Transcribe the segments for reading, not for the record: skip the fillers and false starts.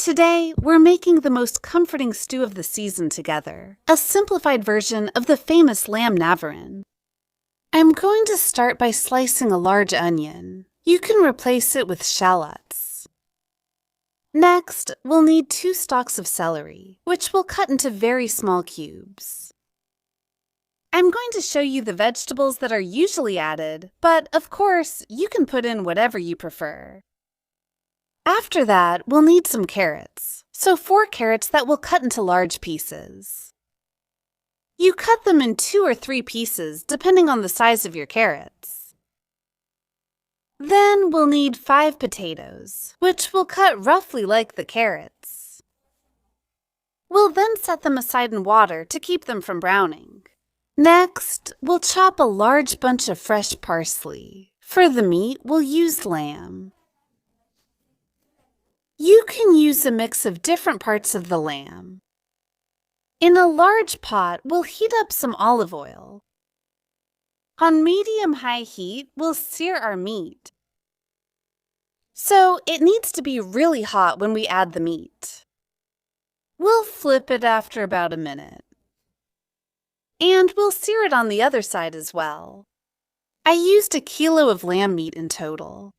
Today, we're making the most comforting stew of the season together, a simplified version of the famous lamb Navarin. I'm going to start by slicing a large onion. You can replace it with shallots. Next, we'll need 2 stalks of celery, which we'll cut into very small cubes. I'm going to show you the vegetables that are usually added, but of course, you can put in whatever you prefer. After that, we'll need some carrots, so 4 carrots that we'll cut into large pieces. You cut them in 2 or 3 pieces, depending on the size of your carrots. Then we'll need 5 potatoes, which we'll cut roughly like the carrots. We'll then set them aside in water to keep them from browning. Next, we'll chop a large bunch of fresh parsley. For the meat, we'll use lamb. You can use a mix of different parts of the lamb. In a large pot, we'll heat up some olive oil. On medium-high heat, we'll sear our meat. So it needs to be really hot when we add the meat. We'll flip it after about a minute. And we'll sear it on the other side as well. I used 1 kilo of lamb meat in total.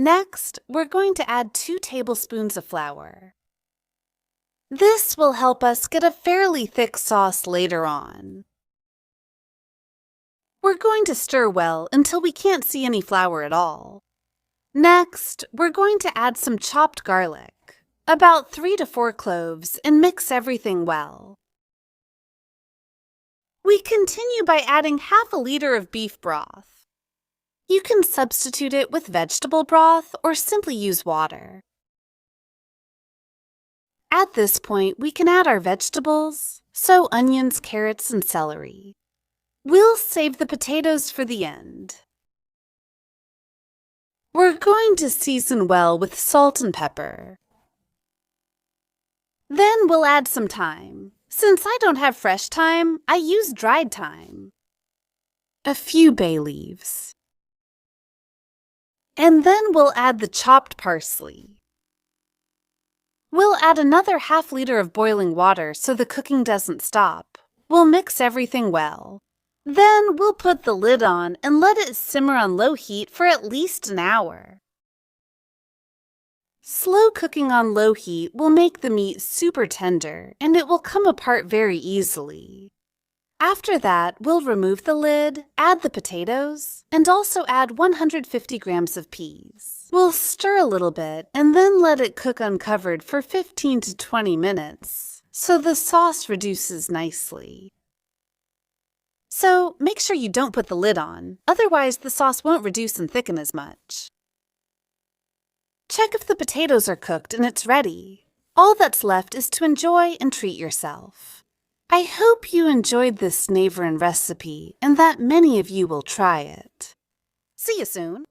Next, we're going to add 2 tablespoons of flour. This will help us get a fairly thick sauce later on. We're going to stir well until we can't see any flour at all. Next, we're going to add some chopped garlic, about 3 to 4 cloves, and mix everything well. We continue by adding half a liter of beef broth. You can substitute it with vegetable broth or simply use water. At this point, we can add our vegetables, so onions, carrots, and celery. We'll save the potatoes for the end. We're going to season well with salt and pepper. Then we'll add some thyme. Since I don't have fresh thyme, I use dried thyme. A few bay leaves. And then we'll add the chopped parsley. We'll add another half liter of boiling water so the cooking doesn't stop. We'll mix everything well. Then we'll put the lid on and let it simmer on low heat for at least an hour. Slow cooking on low heat will make the meat super tender and it will come apart very easily. After that, we'll remove the lid, add the potatoes, and also add 150 grams of peas. We'll stir a little bit and then let it cook uncovered for 15 to 20 minutes, so the sauce reduces nicely. So make sure you don't put the lid on, otherwise the sauce won't reduce and thicken as much. Check if the potatoes are cooked and it's ready. All that's left is to enjoy and treat yourself. I hope you enjoyed this Navarin recipe and that many of you will try it. See you soon!